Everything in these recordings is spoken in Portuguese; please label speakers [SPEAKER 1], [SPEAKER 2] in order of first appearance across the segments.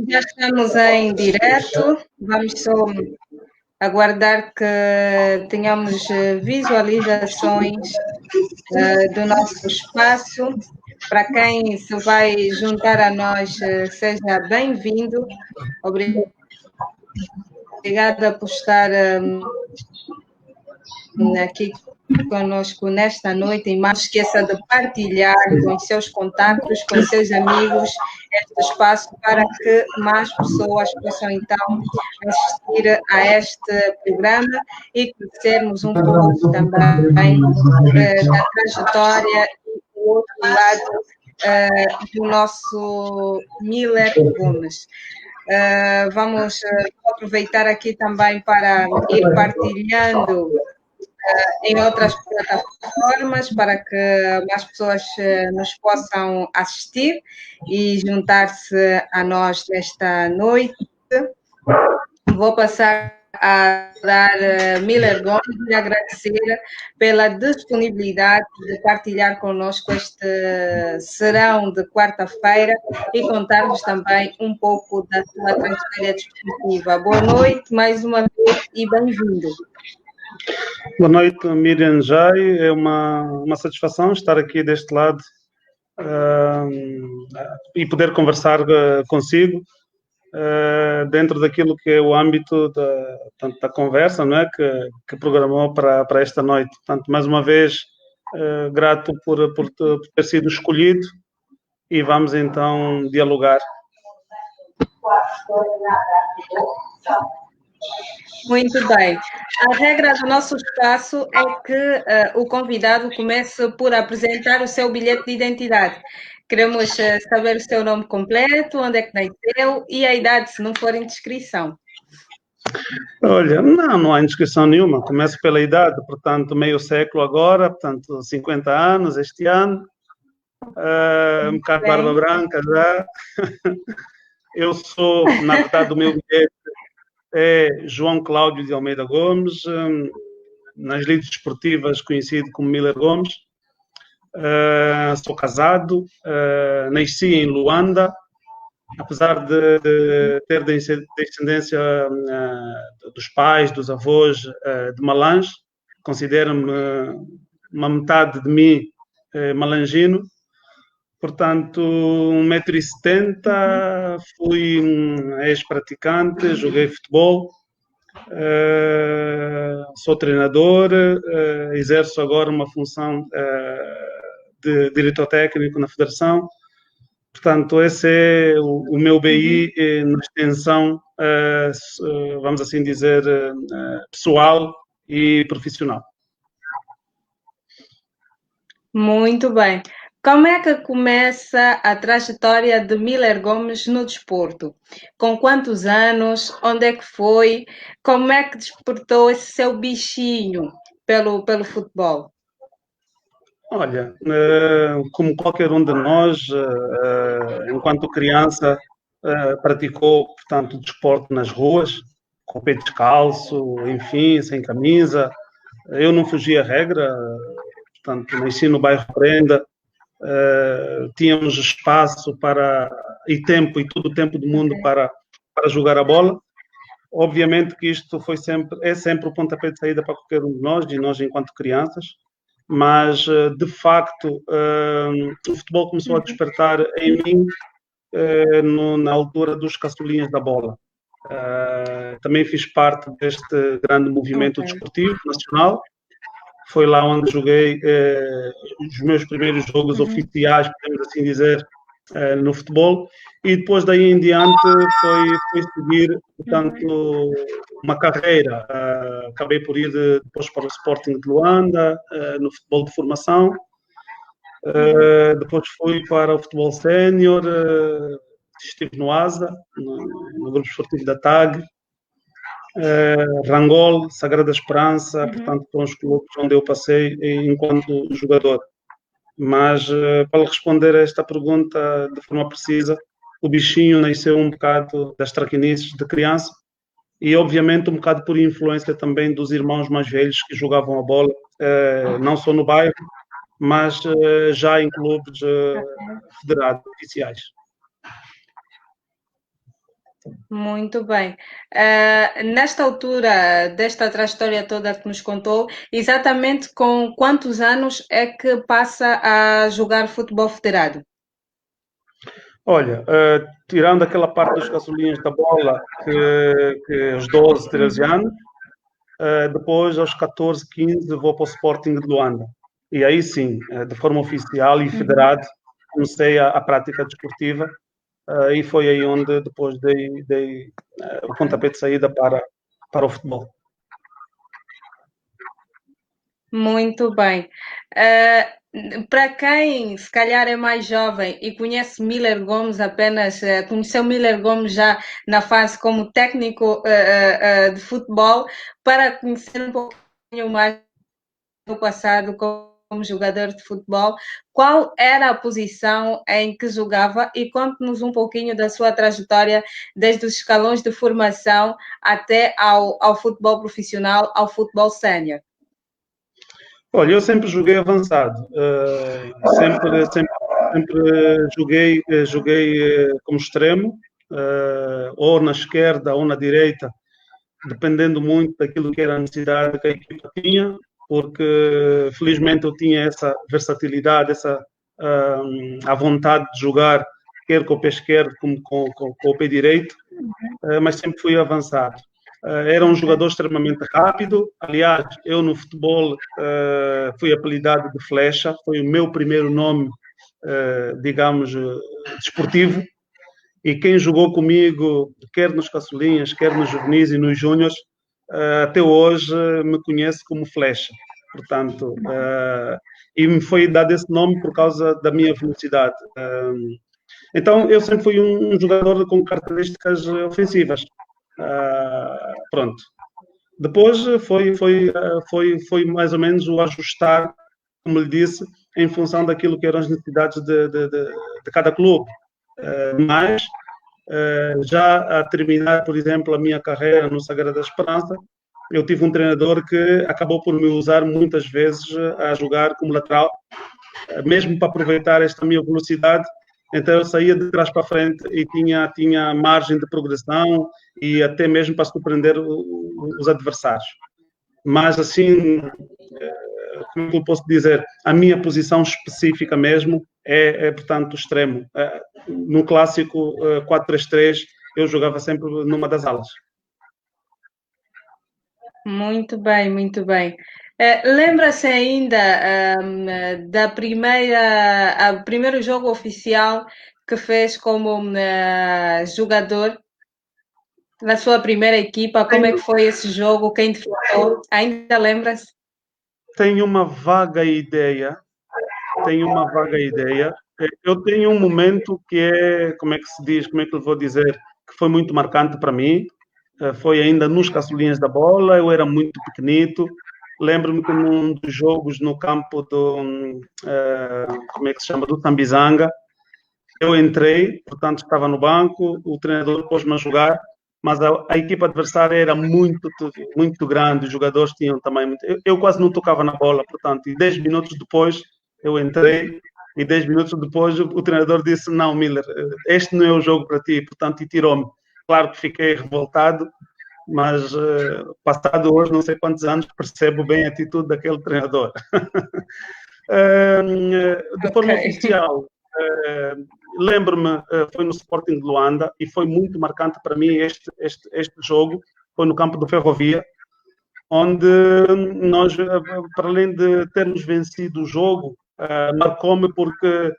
[SPEAKER 1] Já estamos em direto, vamos só aguardar que tenhamos visualizações do nosso espaço. Para quem se vai juntar a nós, seja bem-vindo. Obrigada por estar aqui conosco nesta noite e não esqueça de partilhar com os seus contatos, com os seus amigos este espaço para que mais pessoas possam então assistir a este programa e conhecermos um pouco também da trajetória e do outro lado do nosso Miller Gomes. Vamos aproveitar aqui também para ir partilhando em outras plataformas para que mais pessoas nos possam assistir e juntar-se a nós nesta noite. Vou passar a dar Miller Gomes e agradecer pela disponibilidade de partilhar conosco este serão de quarta-feira e contar-vos também um pouco da sua trajetória desportiva. Boa noite, mais uma vez, e bem-vindo.
[SPEAKER 2] Boa noite, Miriam Jai. É uma satisfação estar aqui deste lado e poder conversar consigo dentro daquilo que é o âmbito da conversa, não é? que programou para esta noite. Portanto, mais uma vez, grato por ter sido escolhido e vamos então dialogar.
[SPEAKER 1] Muito bem. A regra do nosso espaço é que o convidado comece por apresentar o seu bilhete de identidade. Queremos saber o seu nome completo, onde é que nasceu e a idade, se não for indiscrição.
[SPEAKER 2] Olha, não há indiscrição nenhuma. Começo pela idade, portanto, meio século agora, portanto, 50 anos este ano. Um bocado de barba branca já. Eu sou, na verdade, o meu bilhete é João Cláudio de Almeida Gomes, nas lides desportivas conhecido como Miller Gomes. Sou casado, nasci em Luanda, apesar de ter descendência dos pais, dos avós de Malange, considero-me uma metade de mim malangino. Portanto, 1,70 m, fui um ex-praticante, joguei futebol, sou treinador, exerço agora uma função de diretor técnico na Federação. Portanto, esse é o meu BI na extensão, vamos assim dizer, pessoal e profissional.
[SPEAKER 1] Muito bem. Como é que começa a trajetória de Miller Gomes no desporto? Com quantos anos? Onde é que foi? Como é que despertou esse seu bichinho pelo futebol?
[SPEAKER 2] Olha, como qualquer um de nós, enquanto criança, praticou, portanto, desporto nas ruas, com o pé descalço, enfim, sem camisa. Eu não fugia à regra, portanto, nasci no bairro Prenda. Tínhamos espaço e tempo, e todo o tempo do mundo para jogar a bola. Obviamente que isto é sempre o pontapé de saída para qualquer um de nós, e nós enquanto crianças, mas de facto o futebol começou a despertar em mim na altura dos caçulinhas da bola. Também fiz parte deste grande movimento desportivo nacional. Foi lá onde joguei os meus primeiros jogos oficiais, podemos assim dizer, no futebol. E depois daí em diante foi seguir, portanto, uma carreira. Acabei por ir depois para o Sporting de Luanda, no futebol de formação. Depois fui para o futebol sénior, estive no ASA, no grupo esportivo da TAG. Rangol, Sagrada Esperança, portanto, foram os clubes onde eu passei enquanto jogador. Mas, para responder a esta pergunta de forma precisa, o bichinho nasceu um bocado das traquinices de criança e, obviamente, um bocado por influência também dos irmãos mais velhos que jogavam a bola, não só no bairro, mas já em clubes federados oficiais.
[SPEAKER 1] Muito bem. Nesta altura desta trajetória toda que nos contou, exatamente com quantos anos é que passa a jogar futebol federado?
[SPEAKER 2] Olha, tirando aquela parte das gasolinhas da bola, que aos 12, 13 anos, depois aos 14, 15 vou para o Sporting de Luanda. E aí sim, de forma oficial e federado, comecei a prática desportiva, e foi aí onde depois dei o pontapé de saída para o futebol.
[SPEAKER 1] Muito bem. Para quem se calhar é mais jovem e conhece Miller Gomes apenas, conheceu Miller Gomes já na fase como técnico de futebol, para conhecer um pouquinho mais do passado como jogador de futebol, qual era a posição em que jogava e conte-nos um pouquinho da sua trajetória desde os escalões de formação até ao futebol profissional, ao futebol sénior.
[SPEAKER 2] Olha, eu sempre joguei avançado, sempre joguei como extremo, ou na esquerda ou na direita, dependendo muito daquilo que era a necessidade que a equipa tinha, porque felizmente eu tinha essa versatilidade, a vontade de jogar, quer com o pé esquerdo como com o pé direito, mas sempre fui avançado. Era um jogador extremamente rápido. Aliás, eu no futebol fui apelidado de Flecha, foi o meu primeiro nome, digamos, desportivo. E quem jogou comigo, quer nos caçulinhas, quer nos juvenis e nos júniores, até hoje me conhece como Flecha. Portanto, e me foi dado esse nome por causa da minha velocidade. Então, eu sempre fui um jogador com características ofensivas. Pronto. Depois foi mais ou menos o ajustar, como lhe disse, em função daquilo que eram as necessidades de cada clube. Mas, já a terminar, por exemplo, a minha carreira no Sagrada Esperança, eu tive um treinador que acabou por me usar muitas vezes a jogar como lateral, mesmo para aproveitar esta minha velocidade. Então eu saía de trás para frente e tinha margem de progressão e até mesmo para surpreender os adversários. Mas assim, como eu posso dizer, a minha posição específica mesmo portanto, extremo. No clássico 4-3-3, eu jogava sempre numa das alas.
[SPEAKER 1] Muito bem, muito bem. Lembra-se ainda da primeiro jogo oficial que fez como jogador na sua primeira equipa? Como é que foi esse jogo? Quem defendeu? Ainda lembra-se?
[SPEAKER 2] Tenho uma vaga ideia. Eu tenho um momento que como é que se diz, como é que eu vou dizer, que foi muito marcante para mim. Foi ainda nos caçulinhas da bola, eu era muito pequenito. Lembro-me que num dos jogos no campo como é que se chama, do Tambizanga, eu entrei, portanto estava no banco, o treinador pôs-me a jogar, mas a equipa adversária era muito, muito grande, os jogadores tinham também muito... Eu quase não tocava na bola, portanto, e 10 minutos depois eu entrei, e 10 minutos depois o treinador disse: não, Miller, este não é o jogo para ti, portanto, e tirou-me. Claro que fiquei revoltado, mas passado hoje não sei quantos anos, percebo bem a atitude daquele treinador. De forma oficial, lembro-me, foi no Sporting de Luanda e foi muito marcante para mim este jogo. Foi no campo do Ferrovia, onde nós, para além de termos vencido o jogo, marcou-me porque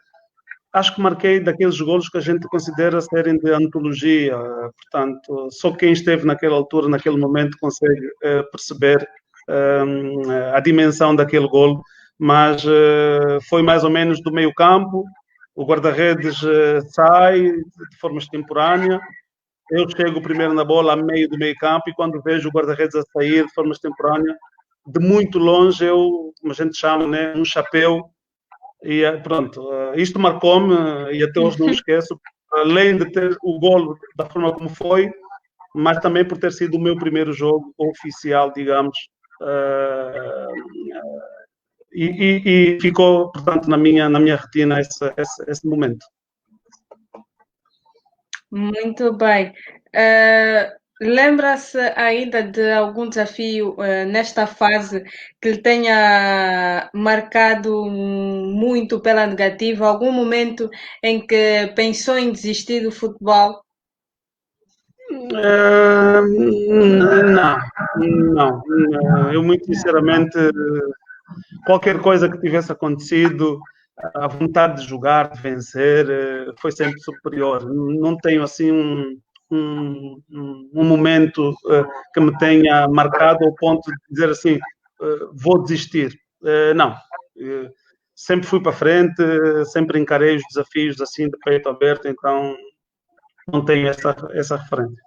[SPEAKER 2] acho que marquei daqueles golos que a gente considera serem de antologia. Portanto, só quem esteve naquela altura, naquele momento, consegue perceber a dimensão daquele golo. Mas foi mais ou menos do meio campo, o guarda-redes sai de forma extemporânea, eu chego primeiro na bola a meio do meio campo e quando vejo o guarda-redes a sair de forma extemporânea, de muito longe como a gente chama, né, um chapéu, e pronto, isto marcou-me e até hoje não me esqueço, além de ter o golo da forma como foi, mas também por ter sido o meu primeiro jogo oficial, digamos, E ficou, portanto, na minha retina esse momento.
[SPEAKER 1] Muito bem. Lembra-se ainda de algum desafio nesta fase que lhe tenha marcado muito pela negativa? Algum momento em que pensou em desistir do futebol?
[SPEAKER 2] Não. Eu, muito sinceramente, qualquer coisa que tivesse acontecido, a vontade de jogar, de vencer, foi sempre superior. Não tenho assim um momento que me tenha marcado ao ponto de dizer assim, vou desistir. Não. Sempre fui para frente, sempre encarei os desafios assim de peito aberto, então não tenho essa referência.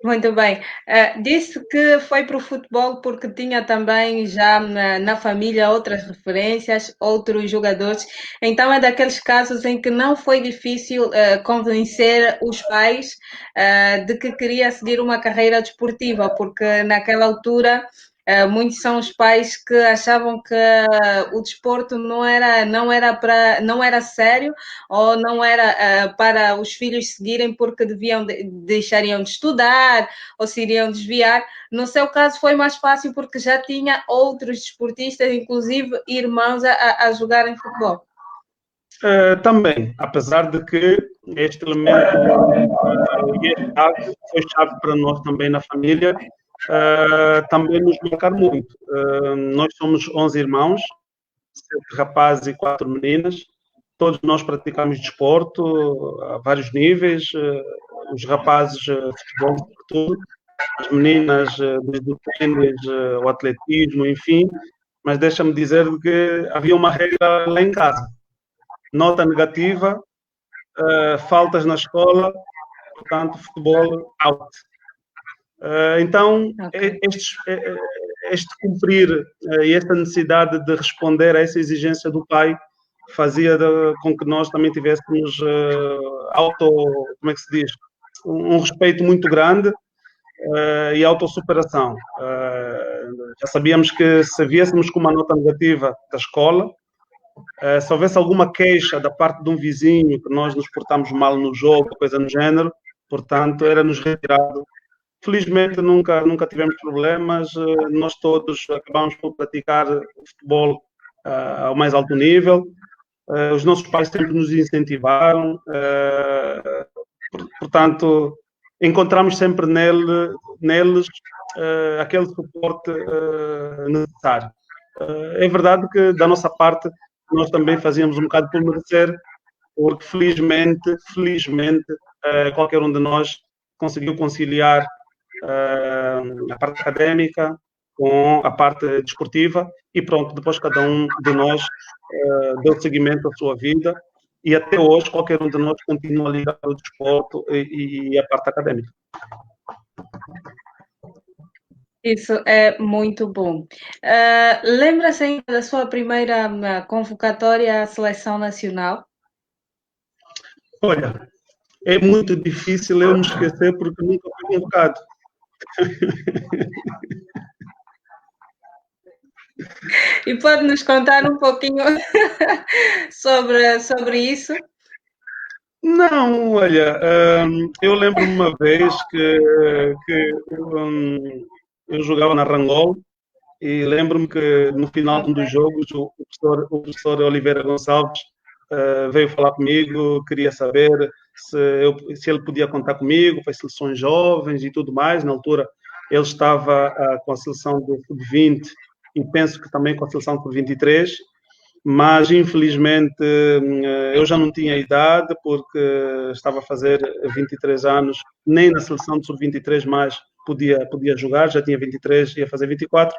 [SPEAKER 1] Muito bem. Disse que foi para o futebol porque tinha também já na família outras referências, outros jogadores. Então é daqueles casos em que não foi difícil convencer os pais de que queria seguir uma carreira desportiva, porque naquela altura muitos são os pais que achavam que o desporto não era sério ou não era para os filhos seguirem porque deixariam de estudar ou se iriam desviar. No seu caso foi mais fácil porque já tinha outros desportistas, inclusive irmãos, a jogarem futebol.
[SPEAKER 2] Também, apesar de que este elemento foi chave para nós também na família, também nos marcar muito. Nós somos 11 irmãos, 7 rapazes e 4 meninas. Todos nós praticamos desporto a vários níveis. Os rapazes, futebol, tudo. As meninas, desde o tênis, o atletismo, enfim. Mas deixa-me dizer que havia uma regra lá em casa. Nota negativa, faltas na escola, portanto, futebol out. Então, okay. Este cumprir e esta necessidade de responder a essa exigência do pai fazia com que nós também tivéssemos como é que se diz? Um respeito muito grande e autossuperação. Já sabíamos que se viéssemos com uma nota negativa da escola, se houvesse alguma queixa da parte de um vizinho que nós nos portamos mal no jogo, coisa do género, portanto, era-nos retirado. Felizmente nunca tivemos problemas, nós todos acabamos por praticar o futebol ao mais alto nível, os nossos pais sempre nos incentivaram, portanto, encontramos sempre neles aquele suporte necessário. É verdade que da nossa parte nós também fazíamos um bocado por merecer, porque felizmente qualquer um de nós conseguiu conciliar a parte académica com a parte desportiva e pronto, depois cada um de nós deu seguimento à sua vida e até hoje qualquer um de nós continua ligado ao desporto e à parte académica.
[SPEAKER 1] Isso é muito bom. Lembra-se ainda da sua primeira convocatória à seleção nacional?
[SPEAKER 2] Olha, é muito difícil eu me esquecer porque nunca fui convocado.
[SPEAKER 1] E pode nos contar um pouquinho sobre isso?
[SPEAKER 2] Não, olha, eu lembro-me uma vez que eu jogava na Rangol e lembro-me que no final de um dos jogos o professor Oliveira Gonçalves veio falar comigo, queria saber se ele podia contar comigo para as seleções jovens e tudo mais. Na altura ele estava com a seleção do Sub-20 e penso que também com a seleção do 23, mas infelizmente eu já não tinha idade porque estava a fazer 23 anos, nem na seleção do Sub-23 mais podia jogar, já tinha 23, ia fazer 24.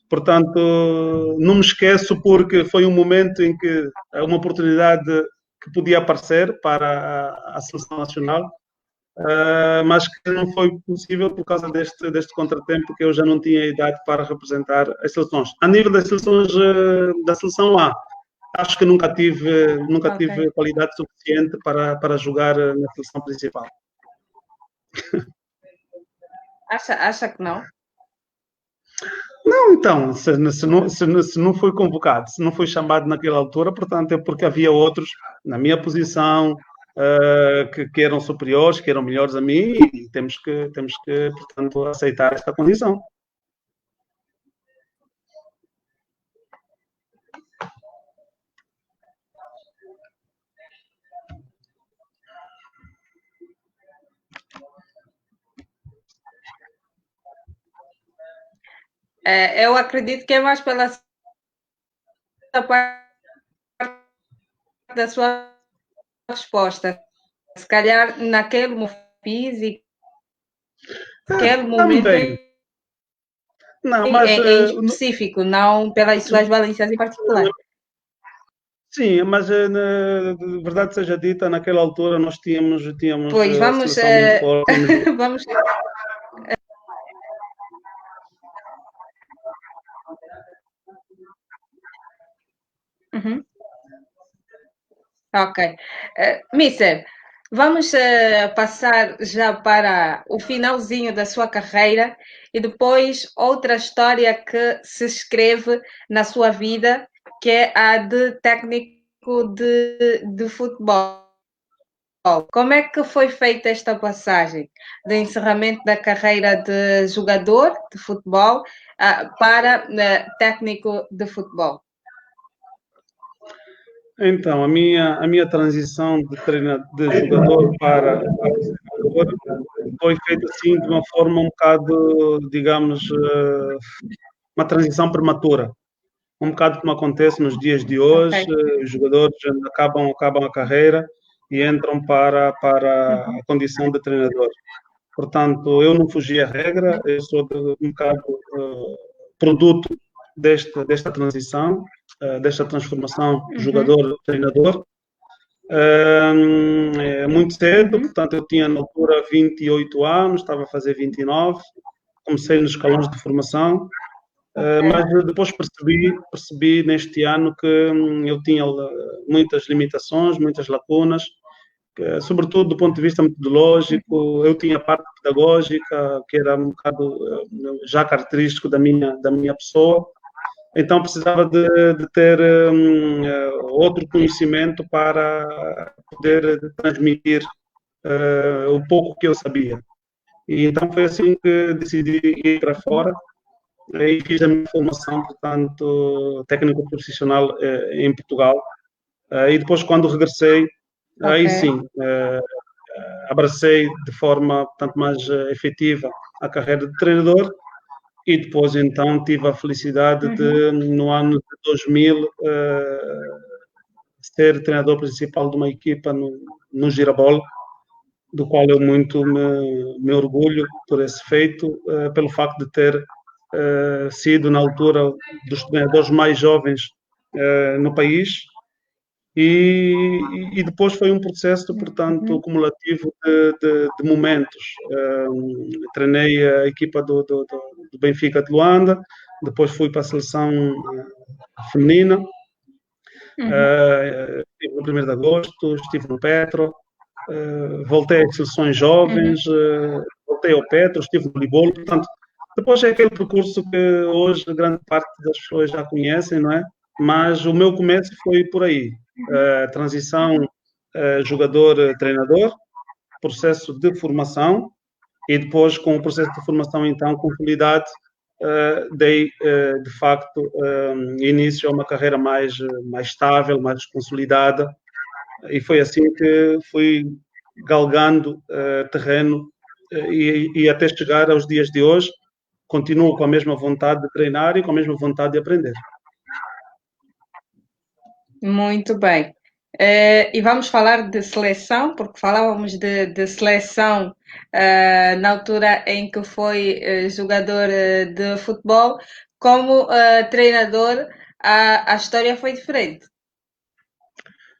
[SPEAKER 2] Portanto, não me esqueço porque foi um momento em que uma oportunidade que podia aparecer para a seleção nacional, mas que não foi possível por causa deste contratempo que eu já não tinha idade para representar as seleções. A nível das seleções da seleção A, acho que nunca tive qualidade suficiente para jogar na seleção principal.
[SPEAKER 1] Acha que não?
[SPEAKER 2] Não, então, se não foi convocado, se não foi chamado naquela altura, portanto, é porque havia outros na minha posição que eram superiores, que eram melhores a mim, e temos que, portanto, aceitar esta condição.
[SPEAKER 1] Eu acredito que é mais pela parte da sua resposta. Se calhar naquele momento físico, naquele momento
[SPEAKER 2] Também. Não, mas
[SPEAKER 1] em específico, não pelas suas valências em particular.
[SPEAKER 2] sim, mas de verdade seja dita, naquela altura nós tínhamos
[SPEAKER 1] Pois,
[SPEAKER 2] a
[SPEAKER 1] vamos,
[SPEAKER 2] seleção muito forte.
[SPEAKER 1] vamos. Uhum. Ok. Mister, vamos passar já para o finalzinho da sua carreira e depois outra história que se escreve na sua vida, que é a de técnico de futebol. Como é que foi feita esta passagem de encerramento da carreira de jogador de futebol para técnico de futebol?
[SPEAKER 2] Então, a minha transição de jogador para treinador foi feita assim de uma forma um bocado, digamos, uma transição prematura. Um bocado como acontece nos dias de hoje,
[SPEAKER 1] Okay.
[SPEAKER 2] os jogadores acabam a carreira e entram para a condição de treinador. Portanto, eu não fugi à regra, eu sou um bocado produto desta transição, desta transformação jogador-treinador. Muito cedo, portanto, eu tinha na altura 28 anos, estava a fazer 29, comecei nos escalões de formação, mas depois percebi neste ano que eu tinha muitas limitações, muitas lacunas, sobretudo do ponto de vista metodológico. Eu tinha a parte pedagógica, que era um bocado já característico da minha pessoa, então precisava de ter outro conhecimento para poder transmitir o pouco que eu sabia. E então foi assim que decidi ir para fora e fiz a minha formação, portanto, técnico profissional em Portugal. E depois, quando regressei, aí sim, abracei de forma, portanto, mais efetiva a carreira de treinador. E depois, então, tive a felicidade de, no ano de 2000, ser treinador principal de uma equipa no Girabol, do qual eu muito me orgulho por esse feito, pelo facto de ter sido, na altura, dos treinadores mais jovens no país. E depois foi um processo, portanto, cumulativo de momentos. Treinei a equipa do Benfica de Luanda, depois fui para a seleção feminina, estive no 1º de agosto, estive no Petro, voltei às seleções jovens, voltei ao Petro, estive no Libolo, portanto, depois é aquele percurso que hoje grande parte das pessoas já conhecem, não é? Mas o meu começo foi por aí. Transição jogador-treinador, processo de formação, e depois, com o processo de formação, então, com qualidade, dei, de facto, início a uma carreira mais estável, mais consolidada, e foi assim que fui galgando terreno e até chegar aos dias de hoje, continuo com a mesma vontade de treinar e com a mesma vontade de aprender.
[SPEAKER 1] Muito bem. E vamos falar de seleção, porque falávamos de seleção na altura em que foi jogador de futebol. Como treinador, a história foi diferente.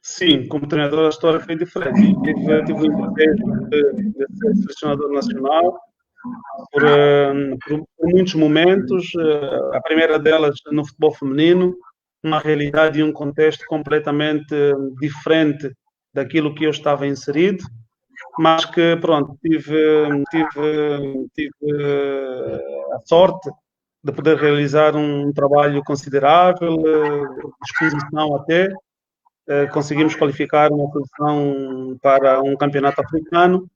[SPEAKER 2] Sim, como treinador a história foi diferente. Tive o privilégio de ser selecionador nacional por muitos momentos. A primeira delas no futebol feminino, uma realidade e um contexto completamente diferente daquilo que eu estava inserido. mas que, pronto, tive a sorte de poder realizar um trabalho considerável, de exposição até. Conseguimos qualificar uma seleção para um campeonato africano,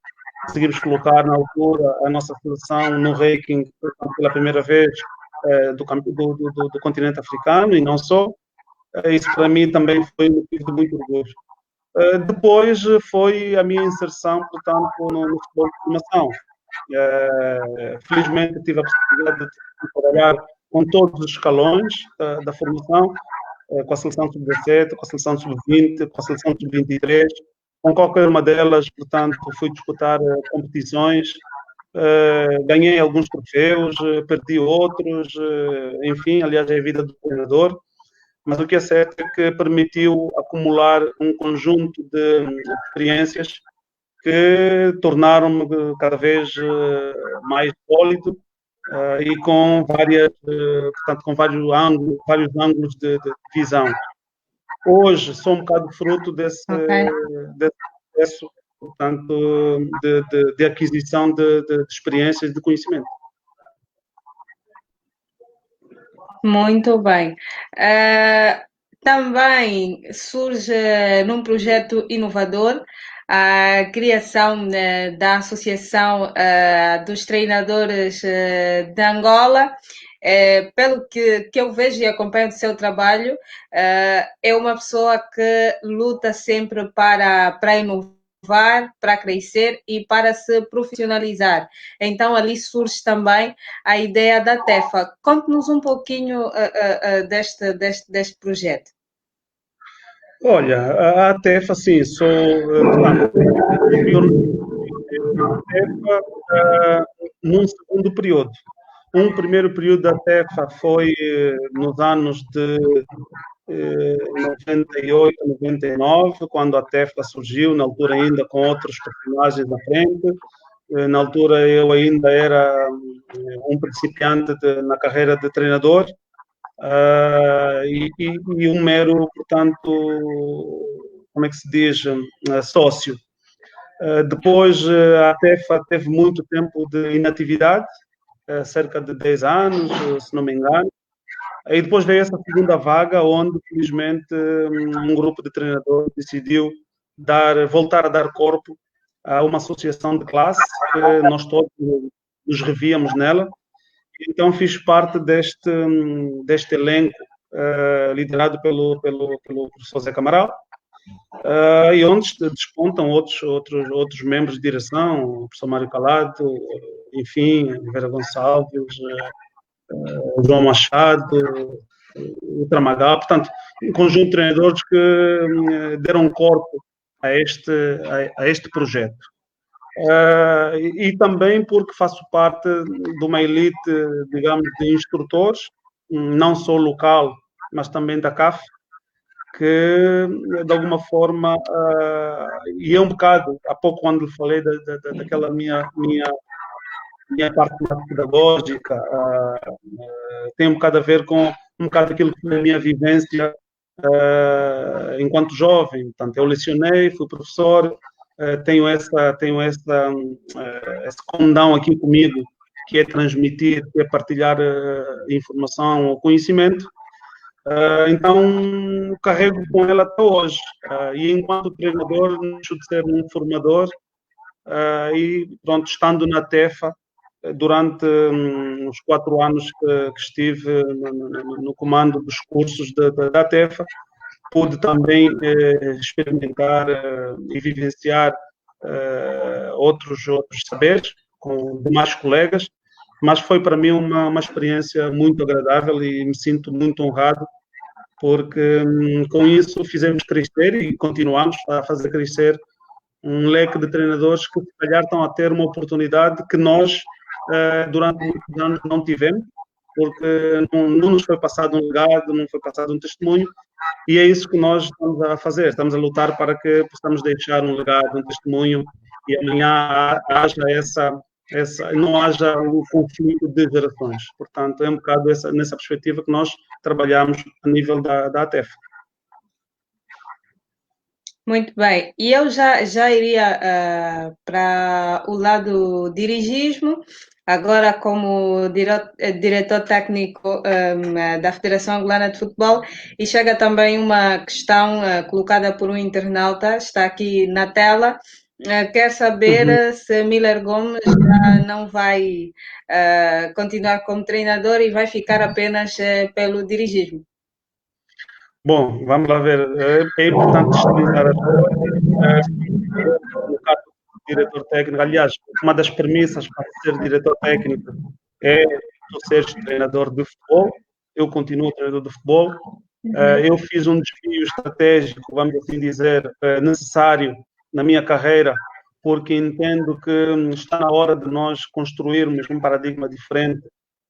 [SPEAKER 2] conseguimos colocar na altura a nossa seleção no ranking pela primeira vez do continente africano e não só. Isso para mim também foi um motivo de muito orgulho. Depois foi a minha inserção, portanto, no futebol de formação. Felizmente tive a possibilidade de trabalhar com todos os escalões da formação, com a seleção sub-17, com a seleção sub-20, com a seleção sub-23, com qualquer uma delas, portanto, fui disputar competições, ganhei alguns troféus, perdi outros, enfim, aliás, é a vida do treinador, mas o que é certo é que permitiu acumular um conjunto de experiências que tornaram-me cada vez mais sólido e com portanto, com vários ângulos de visão. Hoje sou um bocado fruto desse processo, portanto, de aquisição de experiências, de conhecimento.
[SPEAKER 1] Muito bem. Também surge num projeto inovador a criação da Associação dos Treinadores de Angola. Pelo que eu vejo e acompanho o seu trabalho, é uma pessoa que luta sempre para inovar, para crescer e para se profissionalizar. Então, ali surge também a ideia da TEFA. Conte-nos um pouquinho deste projeto.
[SPEAKER 2] Olha, a TEFA, sim, sou num segundo período. Um primeiro período da TEFA foi nos anos de 98, 99, quando a TEFA surgiu, na altura ainda com outros personagens na frente. Na altura eu ainda era um principiante na carreira de treinador e um mero, portanto, como é que se diz, sócio. Depois a TEFA teve muito tempo de inatividade, cerca de 10 anos, se não me engano. Aí depois veio essa segunda vaga, onde, felizmente, um grupo de treinadores decidiu voltar a dar corpo a uma associação de classe, que nós todos nos revíamos nela. Então fiz parte deste elenco, liderado pelo professor Zé Camaral, e onde despontam outros membros de direção, o professor Mário Calado, enfim, Vera Gonçalves, João Machado, o Tramagal, portanto, um conjunto de treinadores que deram corpo a este projeto. E também porque faço parte de uma elite, digamos, de instrutores, não só local, mas também da CAF, que de alguma forma, e é um bocado, há pouco quando falei daquela minha parte mais pedagógica, tem um bocado a ver com um bocado aquilo que foi a minha vivência enquanto jovem. Portanto, eu lecionei, fui professor, tenho esse condão aqui comigo, que é transmitir, que é partilhar informação ou conhecimento. Então, carrego com ela até hoje. E enquanto treinador, deixo de ser um formador. E pronto, estando na TEFA, durante os 4 anos que estive no comando dos cursos da TEFA, pude também experimentar e vivenciar outros saberes com demais colegas, mas foi para mim uma experiência muito agradável e me sinto muito honrado, porque com isso fizemos crescer e continuamos a fazer crescer um leque de treinadores que, se calhar, estão a ter uma oportunidade que nós, durante muitos anos, não tivemos, porque não nos foi passado um legado, não foi passado um testemunho, e é isso que nós estamos a fazer. Estamos a lutar para que possamos deixar um legado, um testemunho, e amanhã não haja um conflito de gerações. Portanto, é um bocado nessa perspectiva que nós trabalhamos a nível da ATEF.
[SPEAKER 1] Muito bem. E eu já iria para o lado dirigismo, agora como diretor técnico da Federação Angolana de Futebol, e chega também uma questão colocada por um internauta, está aqui na tela. Quer saber
[SPEAKER 2] Uhum.
[SPEAKER 1] se Miller Gomes já não vai continuar como treinador e vai ficar apenas pelo dirigismo.
[SPEAKER 2] Bom, vamos lá ver. É importante distinguir as coisas. No caso do diretor técnico, aliás, uma das premissas para ser diretor técnico é tu seres treinador de futebol. Eu continuo treinador de futebol. Eu fiz um desvio estratégico, vamos assim dizer, necessário na minha carreira, porque entendo que está na hora de nós construirmos um paradigma diferente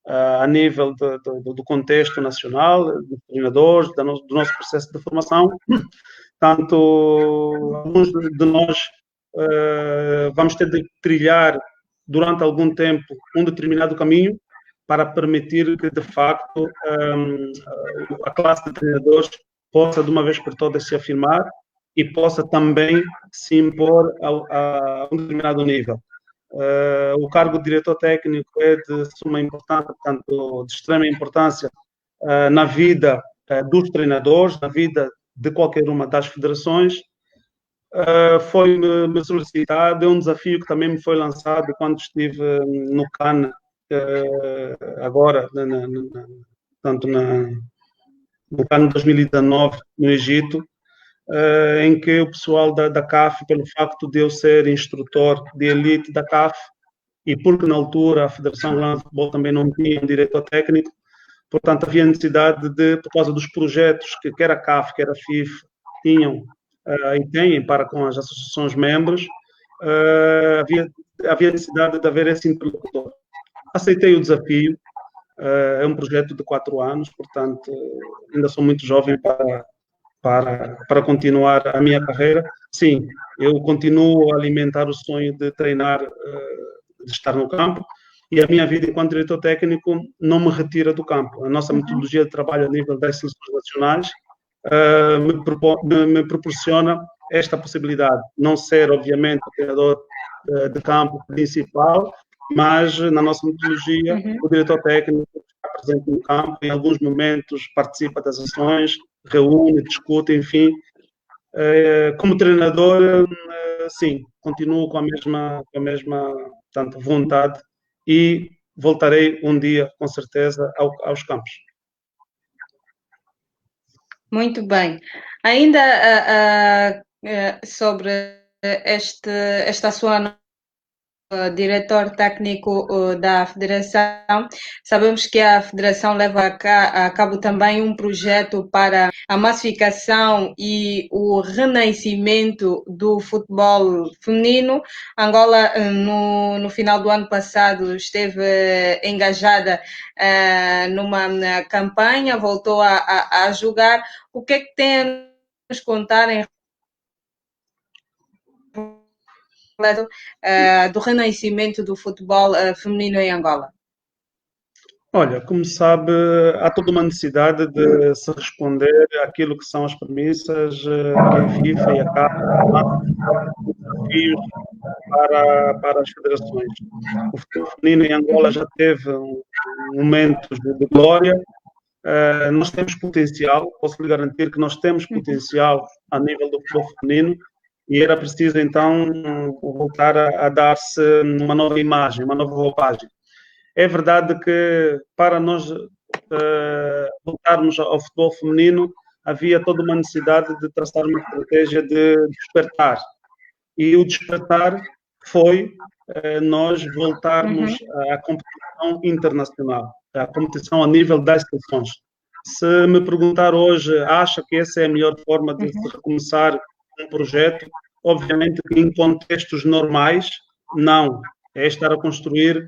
[SPEAKER 2] a nível do contexto nacional, dos treinadores, do nosso processo de formação. Tanto alguns de nós vamos ter de trilhar durante algum tempo um determinado caminho para permitir que, de facto, a classe de treinadores possa, de uma vez por todas, se afirmar e possa também se impor a um determinado nível. O cargo de diretor técnico é de suma importância, portanto, de extrema importância na vida dos treinadores, na vida de qualquer uma das federações. Foi-me solicitado, é um desafio que também me foi lançado quando estive no CAN, agora, tanto no CAN 2019, no Egito, em que o pessoal da CAF, pelo facto de eu ser instrutor de elite da CAF, e porque na altura a Federação Angolana de Futebol também não tinha um diretor técnico, portanto havia necessidade de, por causa dos projetos que quer a CAF, quer a FIF tinham e têm para com as associações membros, havia necessidade de haver esse interlocutor. Aceitei o desafio, é um projeto de 4 anos, portanto ainda sou muito jovem para continuar a minha carreira. Sim, eu continuo a alimentar o sonho de treinar, de estar no campo, e a minha vida enquanto diretor técnico não me retira do campo. A nossa metodologia de trabalho a nível das seleções nacionais me proporciona esta possibilidade. Não ser, obviamente, o treinador de campo principal, mas na nossa metodologia, o diretor técnico está presente no campo, em alguns momentos participa das ações, reúne, discute, enfim. Como treinador, sim, continuo com a mesma portanto, vontade e voltarei um dia, com certeza, aos campos.
[SPEAKER 1] Muito bem. Ainda sobre esta sua diretor técnico da Federação, sabemos que a Federação leva a cabo também um projeto para a massificação e o renascimento do futebol feminino. Angola, no final do ano passado, esteve engajada numa campanha, voltou a jogar. O que é que tem a nos contar em do renascimento do futebol feminino em Angola?
[SPEAKER 2] Olha, como sabe, há toda uma necessidade de se responder àquilo que são as premissas que a FIFA e a CAF desafios para as federações. O futebol feminino em Angola já teve momentos de glória. Nós temos potencial, posso lhe garantir que nós temos potencial a nível do futebol feminino, e era preciso então voltar a dar-se uma nova imagem, uma nova roupagem. É verdade que para nós voltarmos ao futebol feminino havia toda uma necessidade de traçar uma estratégia de despertar. E o despertar foi nós voltarmos à competição internacional, à competição a nível das seleções. Se me perguntar hoje, acha que essa é a melhor forma de se recomeçar um projeto? Obviamente que em contextos normais, não. É estar a construir,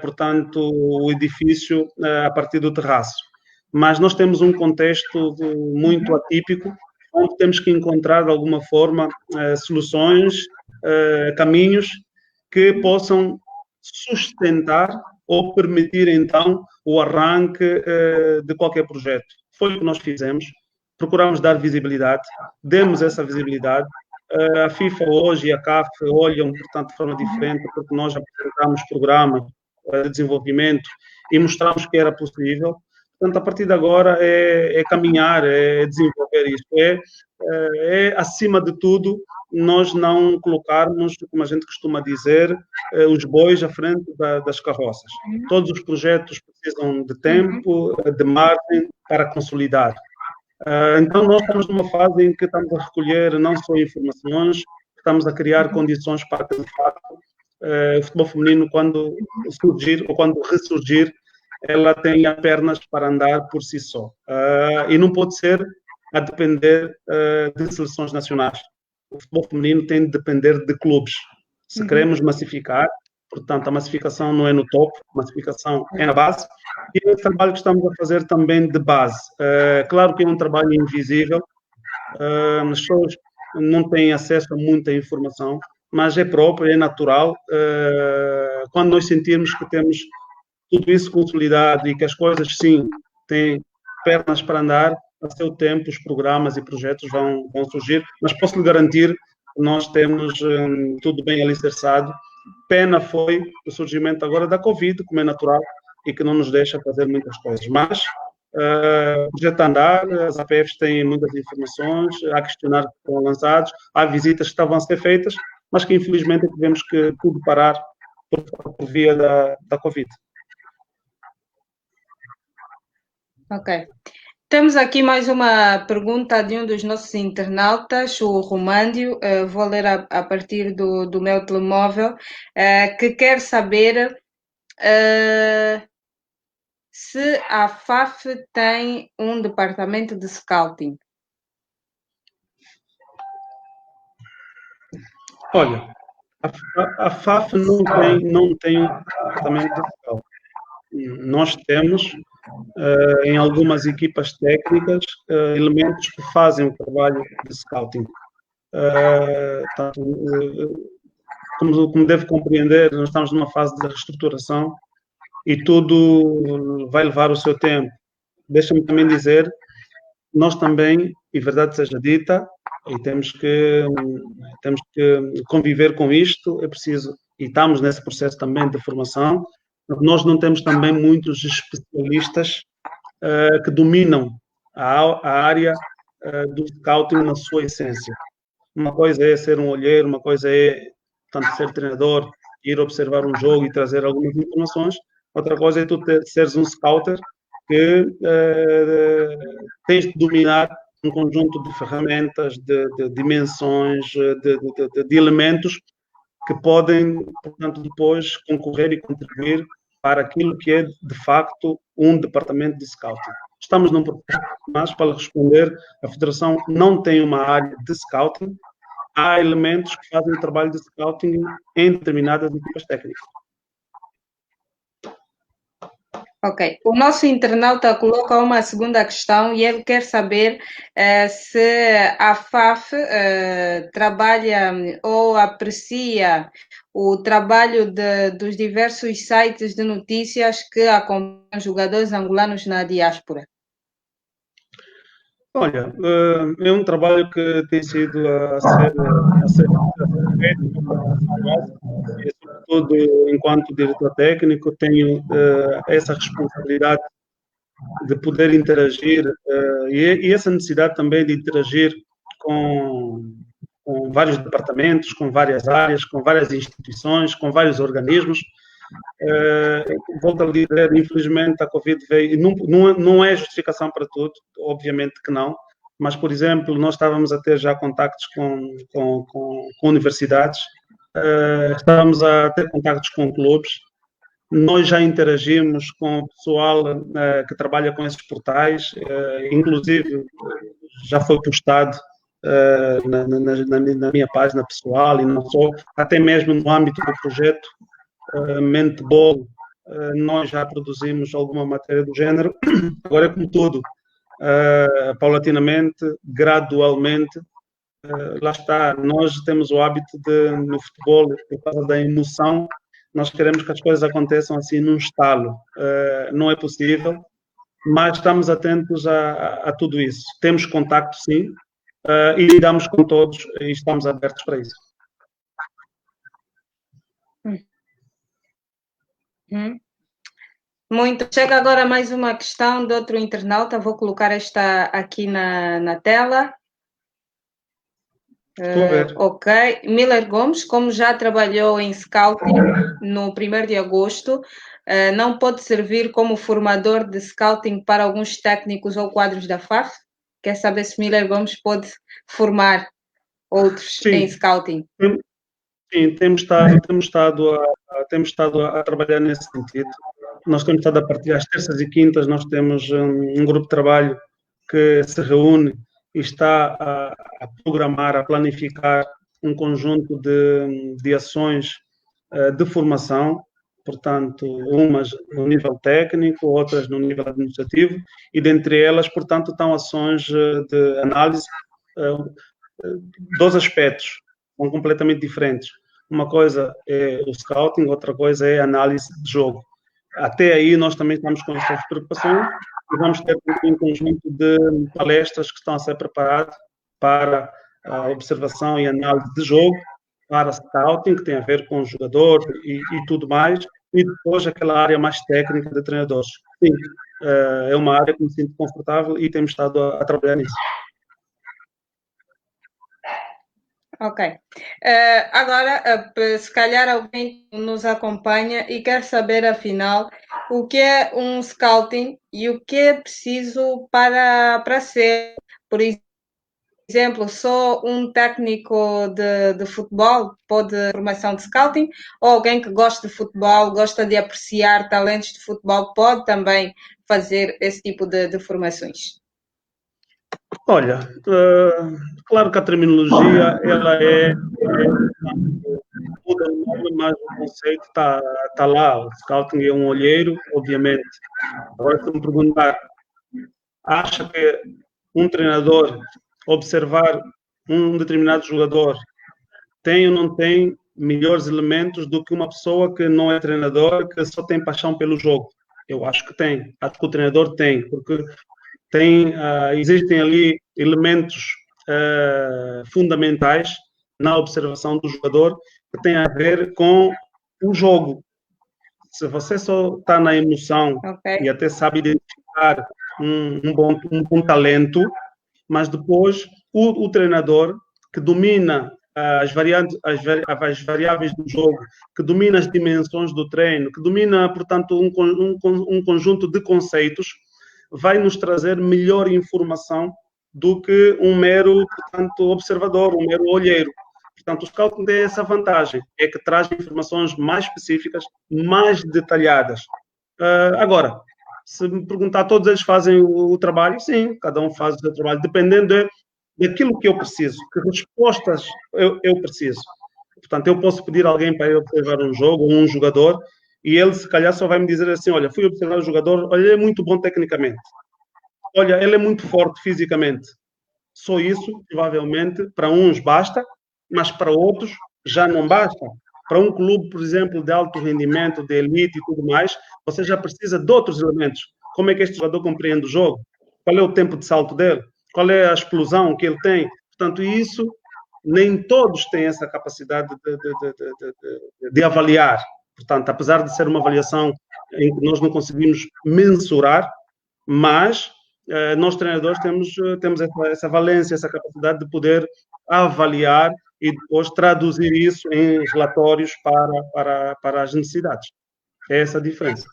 [SPEAKER 2] portanto, o edifício a partir do terraço. Mas nós temos um contexto muito atípico, onde temos que encontrar, de alguma forma, soluções, caminhos que possam sustentar ou permitir, então, o arranque de qualquer projeto. Foi o que nós fizemos. procuramos dar visibilidade, demos essa visibilidade. A FIFA hoje e a CAF olham, portanto, de forma diferente, porque nós apresentamos programas de desenvolvimento e mostramos que era possível. Portanto, a partir de agora é caminhar, é desenvolver isto. Acima de tudo, nós não colocarmos, como a gente costuma dizer, os bois à frente das carroças. Todos os projetos precisam de tempo, de margem para consolidar. Então, nós estamos numa fase em que estamos a recolher não só informações, estamos a criar condições para que, de facto, o futebol feminino, quando surgir ou quando ressurgir, ela tenha pernas para andar por si só. E não pode ser a depender de seleções nacionais. O futebol feminino tem de depender de clubes. Se queremos massificar, portanto, a massificação não é no topo, a massificação é na base. E é o trabalho que estamos a fazer também de base. Claro que é um trabalho invisível, as pessoas não têm acesso a muita informação, mas é próprio, é natural. Quando nós sentirmos que temos tudo isso consolidado e que as coisas, sim, têm pernas para andar, a seu tempo os programas e projetos vão surgir, mas posso lhe garantir que nós temos tudo bem alicerçado. Pena foi o surgimento agora da Covid, como é natural, e que não nos deixa fazer muitas coisas. Mas o projeto a andar, as APFs têm muitas informações, há questionários que foram lançados, há visitas que estavam a ser feitas, mas que infelizmente tivemos que tudo parar por via da Covid.
[SPEAKER 1] Ok. Temos aqui mais uma pergunta de um dos nossos internautas, o Romândio, vou ler a partir do meu telemóvel, que quer saber se a FAF tem um departamento de scouting.
[SPEAKER 2] Olha, a FAF não tem um departamento de scouting. Nós temos, em algumas equipas técnicas, elementos que fazem o trabalho de scouting. Como deve compreender, nós estamos numa fase de reestruturação e tudo vai levar o seu tempo. Deixa-me também dizer, nós também, e verdade seja dita, e temos que conviver com isto, é preciso, e estamos nesse processo também de formação. Nós não temos também muitos especialistas que dominam a área do scouting na sua essência. Uma coisa é ser um olheiro, uma coisa é, portanto, ser treinador, ir observar um jogo e trazer algumas informações. Outra coisa é tu seres um scouter que tens de dominar um conjunto de ferramentas, de dimensões, de elementos que podem, portanto, depois concorrer e contribuir para aquilo que é, de facto, um departamento de scouting. Estamos num processo, mas, para responder, a Federação não tem uma área de scouting, há elementos que fazem o trabalho de scouting em determinadas equipas técnicas.
[SPEAKER 1] Ok. O nosso internauta coloca uma segunda questão e ele quer saber se a FAF trabalha ou aprecia o trabalho dos diversos sites de notícias que acompanham jogadores angolanos na diáspora.
[SPEAKER 2] Olha, é um trabalho que tem sido a ser feito, e, sobretudo, enquanto diretor técnico, tenho essa responsabilidade de poder interagir e essa necessidade também de interagir com vários departamentos, com várias áreas, com várias instituições, com vários organismos. Volto a dizer, infelizmente a Covid veio, não é justificação para tudo, obviamente que não, mas, por exemplo, nós estávamos a ter já contactos com universidades, estávamos a ter contactos com clubes, nós já interagimos com o pessoal que trabalha com esses portais, inclusive já foi postado na minha página pessoal e não só, até mesmo no âmbito do projeto Mentebol, nós já produzimos alguma matéria do género. Agora é como tudo, paulatinamente, gradualmente, lá está, nós temos o hábito de, no futebol, por causa da emoção, nós queremos que as coisas aconteçam assim num estalo. Não é possível. mas estamos atentos a tudo isso. Temos contacto, sim, e lidamos com todos e estamos abertos para isso.
[SPEAKER 1] Muito. Chega agora mais uma questão de outro internauta. Vou colocar esta aqui na tela.
[SPEAKER 2] Estou a ver.
[SPEAKER 1] Ok. Miller Gomes, como já trabalhou em Scouting no 1º de agosto, não pode servir como formador de Scouting para alguns técnicos ou quadros da FAF? Quer saber se Miller Gomes pode formar outros em Scouting?
[SPEAKER 2] Sim, temos estado a trabalhar nesse sentido. Nós temos estado a partilhar às terças e quintas, nós temos um grupo de trabalho que se reúne e está a programar, a planificar um conjunto de ações de formação, portanto, umas no nível técnico, outras no nível administrativo, e dentre elas, portanto, estão ações de análise dos aspectos, são completamente diferentes. Uma coisa é o scouting, outra coisa é a análise de jogo. Até aí nós também estamos com essas preocupações e vamos ter um conjunto de palestras que estão a ser preparadas para a observação e análise de jogo, para scouting, que tem a ver com o jogador e tudo mais, e depois aquela área mais técnica de treinadores. Sim, é uma área que me sinto confortável e temos estado a trabalhar nisso.
[SPEAKER 1] Ok. Agora, se calhar alguém nos acompanha e quer saber, afinal, o que é um scouting e o que é preciso para ser, por exemplo, só um técnico de futebol pode formação de scouting, ou alguém que gosta de futebol, gosta de apreciar talentos de futebol, pode também fazer esse tipo de formações?
[SPEAKER 2] Olha, claro que a terminologia ela muda o nome, mas o conceito está lá. O scouting é um olheiro, obviamente. Agora, se me perguntar, acha que um treinador observar um determinado jogador tem ou não tem melhores elementos do que uma pessoa que não é treinador, que só tem paixão pelo jogo? Eu acho que tem. Acho que o treinador tem, porque existem ali elementos fundamentais na observação do jogador que têm a ver com o jogo. Se você só está na emoção e até sabe identificar um bom talento, mas depois o treinador que domina as variáveis do jogo, que domina as dimensões do treino, que domina, portanto, um conjunto de conceitos, vai nos trazer melhor informação do que um mero, portanto, observador, um mero olheiro. Portanto, o scouting tem essa vantagem, é que traz informações mais específicas, mais detalhadas. Agora, se me perguntar, todos eles fazem o trabalho? Sim, cada um faz o seu trabalho, dependendo daquilo que eu preciso, que respostas eu preciso. Portanto, eu posso pedir a alguém para ir observar um jogo ou um jogador e ele, se calhar, só vai me dizer assim, olha, fui observar o jogador, olha, ele é muito bom tecnicamente. Olha, ele é muito forte fisicamente. Só isso, provavelmente, para uns basta, mas para outros já não basta. Para um clube, por exemplo, de alto rendimento, de elite e tudo mais, você já precisa de outros elementos. Como é que este jogador compreende o jogo? Qual é o tempo de salto dele? Qual é a explosão que ele tem? Portanto, isso, nem todos têm essa capacidade de avaliar. Portanto, apesar de ser uma avaliação em que nós não conseguimos mensurar, mas nós treinadores temos essa valência, essa capacidade de poder avaliar e depois traduzir isso em relatórios para as necessidades. É essa a diferença.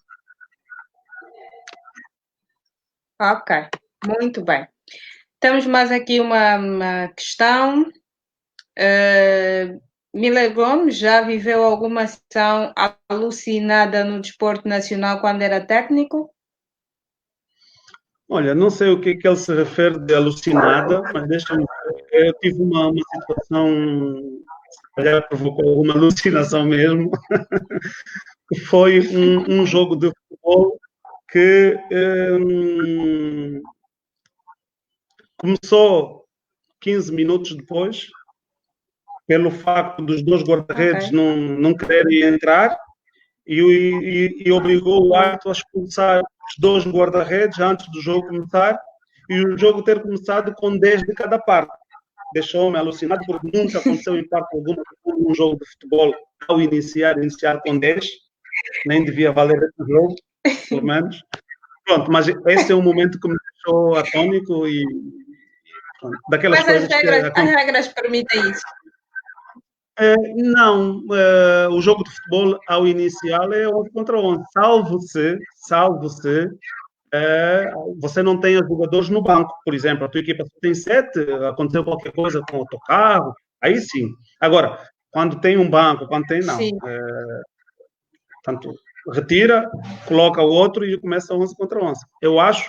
[SPEAKER 1] Ok, muito bem. Temos mais aqui uma questão. Miller Gomes já viveu alguma ação alucinada no desporto nacional quando era técnico?
[SPEAKER 2] Olha, não sei o que ele se refere de alucinada, mas deixa-me ver. Eu tive uma situação, se calhar provocou alguma alucinação mesmo, que foi um jogo de futebol que começou 15 minutos depois, pelo facto dos dois guarda-redes não quererem entrar, e obrigou o árbitro a expulsar os 2 guarda-redes antes do jogo começar e o jogo ter começado com 10 de cada parte. Deixou-me alucinado porque nunca aconteceu em parte alguma num jogo de futebol ao iniciar com 10, nem devia valer esse jogo, pelo menos. Pronto, mas esse é um momento que me deixou atônico e pronto, daquelas
[SPEAKER 1] Mas
[SPEAKER 2] coisas
[SPEAKER 1] as regras permitem isso?
[SPEAKER 2] Não, o jogo de futebol ao inicial é 11 contra 11, salvo se você não tenha jogadores no banco, por exemplo, a tua equipa só tem 7, aconteceu qualquer coisa com o autocarro, aí sim. Agora, quando tem um banco, quando tem, não. Portanto, retira, coloca o outro e começa 11 contra 11. Eu acho,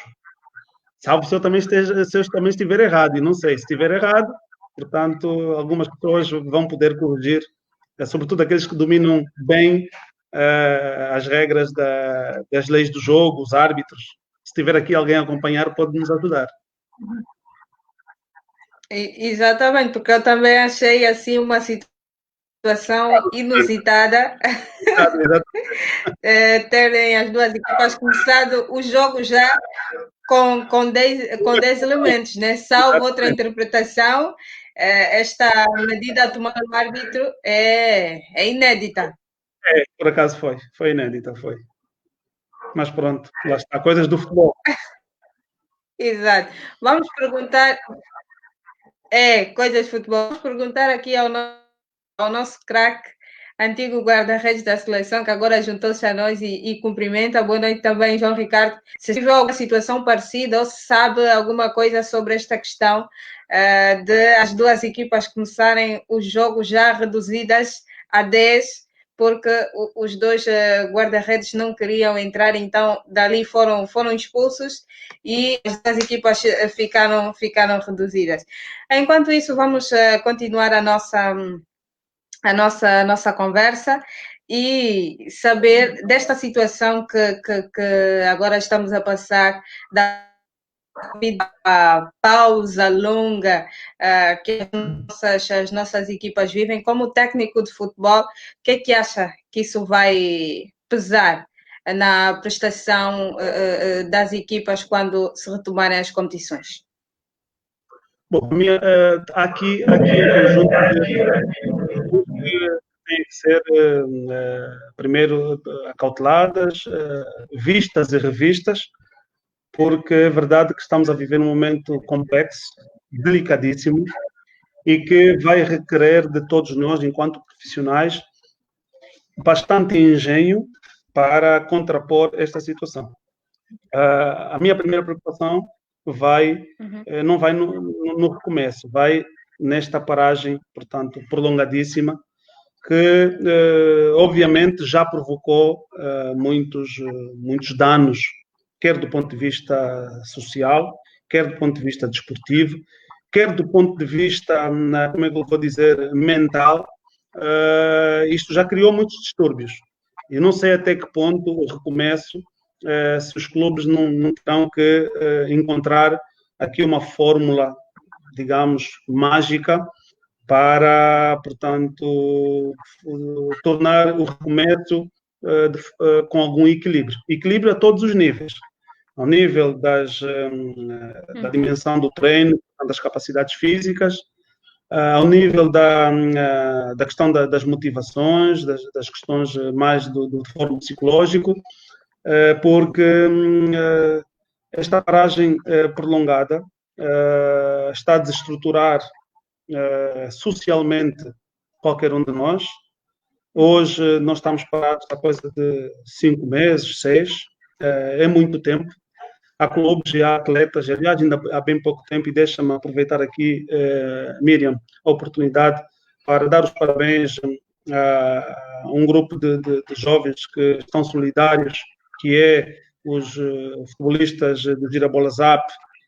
[SPEAKER 2] salvo se eu também estiver errado, e não sei, se estiver errado, portanto, algumas pessoas vão poder corrigir, sobretudo aqueles que dominam bem as regras das leis do jogo, os árbitros. Se tiver aqui alguém a acompanhar, pode nos ajudar.
[SPEAKER 1] Exatamente, porque eu também achei assim uma situação inusitada terem as duas equipas começado o jogo já com 10 elementos, né? Salvo outra interpretação, esta medida tomada pelo árbitro é inédita.
[SPEAKER 2] Por acaso foi inédita, foi. Mas pronto, lá está, coisas do futebol.
[SPEAKER 1] Exato. Vamos perguntar, coisas de futebol, vamos perguntar aqui ao nosso craque, antigo guarda-redes da seleção, que agora juntou-se a nós e cumprimenta. Boa noite também, João Ricardo. Se tiver alguma situação parecida ou se sabe alguma coisa sobre esta questão de as duas equipas começarem os jogos já reduzidas a 10, porque os 2 guarda-redes não queriam entrar, então dali foram expulsos e as duas equipas ficaram reduzidas. Enquanto isso, vamos continuar a nossa conversa e saber desta situação que agora estamos a passar, da pausa longa que as nossas equipas vivem. Como técnico de futebol, o que é que acha que isso vai pesar na prestação das equipas quando se retomarem as competições?
[SPEAKER 2] Bom, aqui um conjunto que têm que ser primeiro acauteladas, vistas e revistas, porque é verdade que estamos a viver um momento complexo, delicadíssimo, e que vai requerer de todos nós, enquanto profissionais, bastante engenho para contrapor esta situação. A minha primeira preocupação não vai no recomeço, vai nesta paragem, portanto, prolongadíssima, que obviamente já provocou muitos danos, quer do ponto de vista social, quer do ponto de vista desportivo, quer do ponto de vista, como é que eu vou dizer, mental. Isto já criou muitos distúrbios. Eu não sei até que ponto o recomeço, se os clubes não terão que encontrar aqui uma fórmula, digamos, mágica para, portanto, tornar o recomeço com algum equilíbrio. Equilíbrio a todos os níveis. Ao nível da dimensão do treino, das capacidades físicas, ao nível da questão das motivações, das questões mais do fórum psicológico, porque esta paragem prolongada está a desestruturar socialmente qualquer um de nós. Hoje nós estamos parados há coisa de 5 meses, 6, é muito tempo. Há clubes e há atletas, aliás, ainda há bem pouco tempo, e deixa-me aproveitar aqui, Miriam, a oportunidade para dar os parabéns a um grupo de jovens que estão solidários, que é os futebolistas do Girabola Zap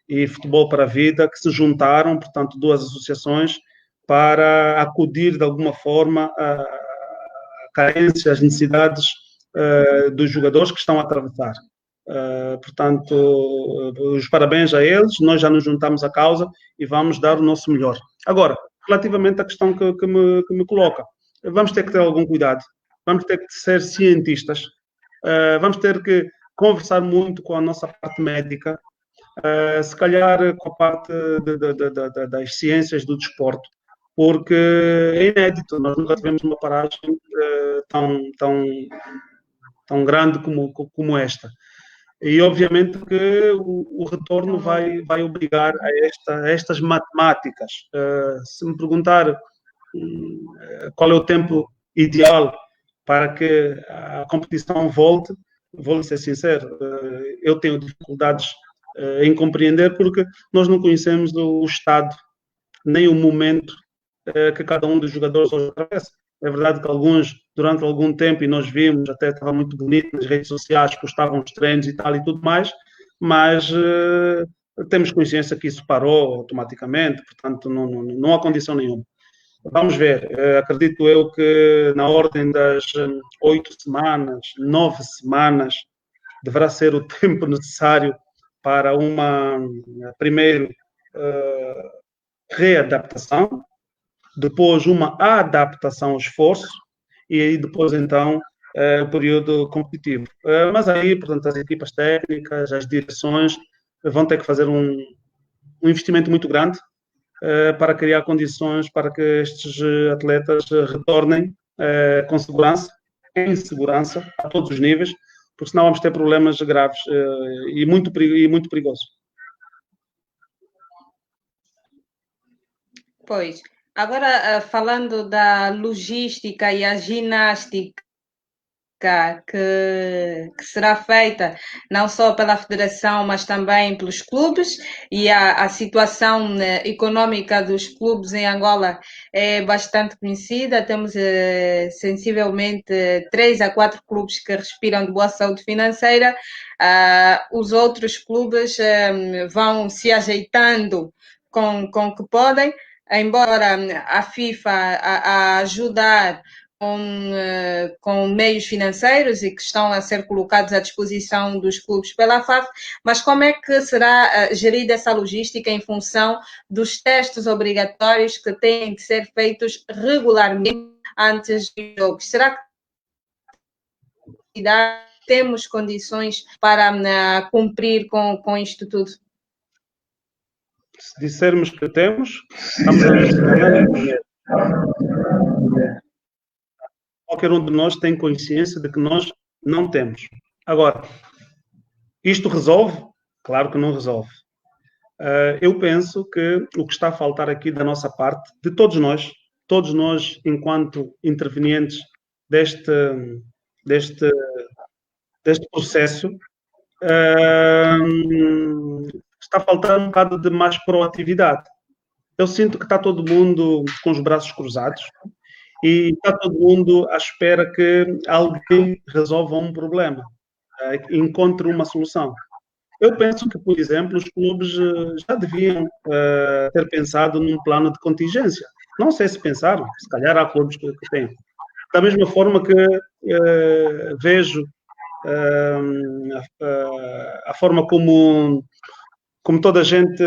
[SPEAKER 2] e Futebol para a Vida, que se juntaram, portanto, 2 associações, para acudir de alguma forma a carências, às necessidades dos jogadores que estão a atravessar. Portanto, os parabéns a eles, nós já nos juntamos à causa e vamos dar o nosso melhor. Agora, relativamente à questão que me coloca, vamos ter que ter algum cuidado, vamos ter que ser cientistas, vamos ter que conversar muito com a nossa parte médica, se calhar com a parte das ciências do desporto, porque é inédito, nós nunca tivemos uma paragem tão grande como esta. E, obviamente, que o retorno vai obrigar a estas matemáticas. Se me perguntar qual é o tempo ideal para que a competição volte, vou-lhe ser sincero, eu tenho dificuldades em compreender, porque nós não conhecemos o estado, nem o momento que cada um dos jogadores hoje atravessa. É verdade que alguns, durante algum tempo, e nós vimos, até estava muito bonito nas redes sociais, postavam os treinos e tal e tudo mais, mas temos consciência que isso parou automaticamente, portanto não há condição nenhuma. Vamos ver, acredito eu que na ordem das 8 semanas, 9 semanas, deverá ser o tempo necessário para uma, primeiro, readaptação, depois uma adaptação ao esforço e aí depois então o período competitivo. Mas aí, portanto, as equipas técnicas, as direções vão ter que fazer um investimento muito grande para criar condições para que estes atletas retornem com segurança, em segurança, a todos os níveis, porque senão vamos ter problemas graves e muito perigosos.
[SPEAKER 1] Pois. Agora, falando da logística e a ginástica que será feita não só pela federação, mas também pelos clubes, e a situação econômica dos clubes em Angola é bastante conhecida. Temos sensivelmente 3 a 4 clubes que respiram de boa saúde financeira. Os outros clubes vão se ajeitando com o que podem, embora a FIFA a ajudar com meios financeiros e que estão a ser colocados à disposição dos clubes pela FAF, mas como é que será gerida essa logística em função dos testes obrigatórios que têm que ser feitos regularmente antes dos jogos? Será que temos condições para cumprir com isto tudo?
[SPEAKER 2] Se dissermos que temos, estamos a nos enganar. Qualquer um de nós tem consciência de que nós não temos. Agora, isto resolve? Claro que não resolve. Eu penso que o que está a faltar aqui da nossa parte, de todos nós enquanto intervenientes deste processo, está a faltar um bocado de mais proatividade. Eu sinto que está todo mundo com os braços cruzados e está todo mundo à espera que alguém resolva um problema, encontre uma solução. Eu penso que, por exemplo, os clubes já deviam ter pensado num plano de contingência. Não sei se pensaram, se calhar há clubes que têm. Da mesma forma que vejo a forma como toda a gente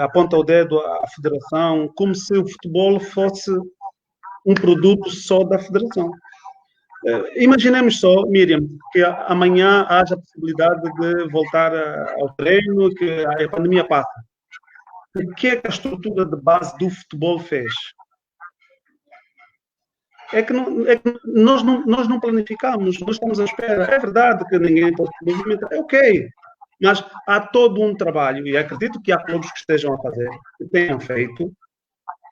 [SPEAKER 2] aponta o dedo à federação, como se o futebol fosse um produto só da federação. Imaginemos só, Miriam, que amanhã haja a possibilidade de voltar ao treino, que a pandemia passa. O que é que a estrutura de base do futebol fez? É que nós não planificamos, nós estamos à espera. É verdade que ninguém pode se movimentar, é ok, mas há todo um trabalho, e acredito que há clubes que estejam a fazer, que tenham feito,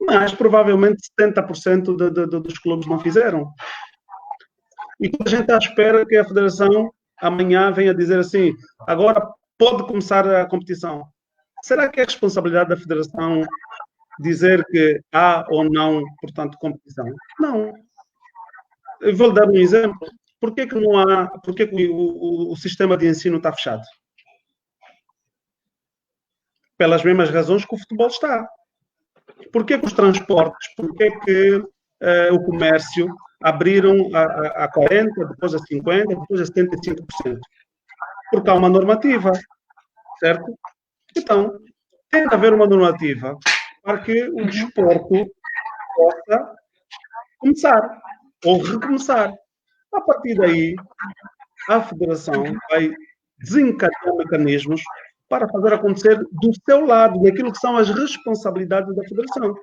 [SPEAKER 2] mas provavelmente 70% dos clubes não fizeram. E a gente está à espera que a federação amanhã venha dizer assim, agora pode começar a competição. Será que é responsabilidade da federação dizer que há ou não, portanto, competição? Não. Eu vou-lhe dar um exemplo. Por que não há, por que o sistema de ensino está fechado? Pelas mesmas razões que o futebol está. Por que os transportes, por que o comércio abriram a 40%, depois a 50%, depois a 75%? Porque há uma normativa, certo? Então, tem de haver uma normativa para que o desporto possa começar ou recomeçar. A partir daí, a Federação vai desencadear mecanismos para fazer acontecer do seu lado, daquilo que são as responsabilidades da Federação.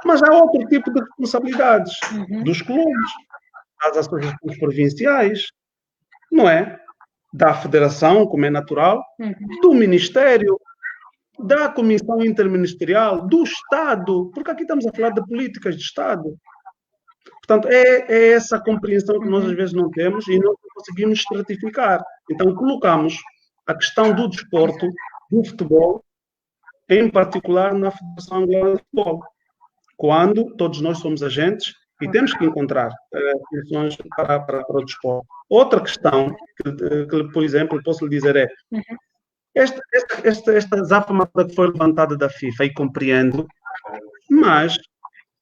[SPEAKER 2] Mas há outro tipo de responsabilidades dos clubes, das associações provinciais, não é? Da Federação, como é natural, do Ministério, da Comissão Interministerial, do Estado, porque aqui estamos a falar de políticas de Estado. Portanto, é essa compreensão que nós às vezes não temos e não conseguimos estratificar. Então, colocamos a questão do desporto, do futebol, em particular na Federação Angolana de Futebol, quando todos nós somos agentes e temos que encontrar soluções para o desporto. Outra questão que, por exemplo, posso lhe dizer é esta zafamada que foi levantada da FIFA, e compreendo, mas